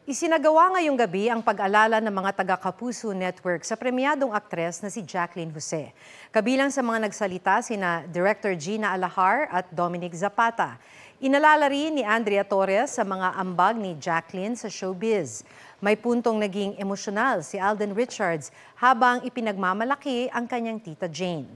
Isinagawa ngayong gabi ang pag-alala ng mga taga-Kapuso Network sa premyadong aktres na si Jacqueline Jose. Kabilang sa mga nagsalita sina Director Gina Alahar at Dominic Zapata. Inalala rin ni Andrea Torres sa mga ambag ni Jacqueline sa showbiz. May puntong naging emosyonal si Alden Richards habang ipinagmamalaki ang kanyang tita Jane.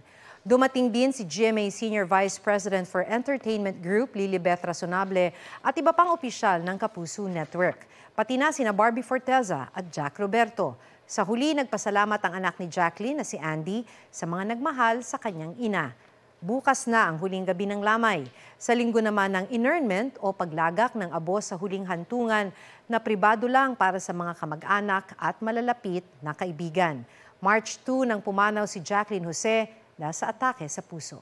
Dumating din si GMA Senior Vice President for Entertainment Group, Lilibeth Razonable, at iba pang opisyal ng Kapuso Network. Pati na sina Barbie Forteza at Jack Roberto. Sa huli, nagpasalamat ang anak ni Jacqueline na si Andy sa mga nagmahal sa kanyang ina. Bukas na ang huling gabi ng lamay. Sa linggo naman ng inurnment o paglagak ng abo sa huling hantungan na pribado lang para sa mga kamag-anak at malalapit na kaibigan. March 2 nang pumanaw si Jacqueline Jose dahil sa atake sa puso.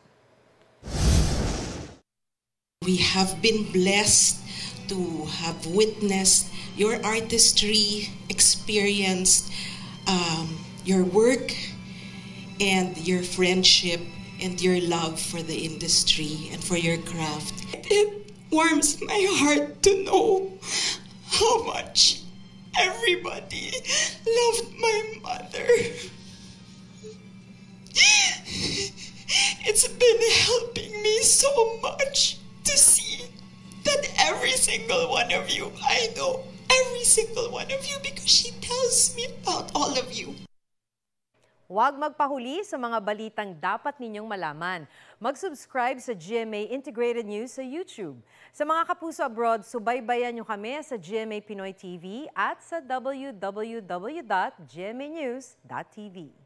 We have been blessed to have witnessed your artistry, experienced your work, and your friendship, and your love for the industry and for your craft. It warms my heart to know how much everybody loved my mother. It's been helping me so much to see that every single one of you, I know every single one of you because she tells me about all of you. Huwag magpahuli sa mga balitang dapat ninyong malaman. Mag-subscribe sa GMA Integrated News sa YouTube. Sa mga Kapuso abroad, subaybayan nyo kami sa GMA Pinoy TV at sa www.gmanews.tv.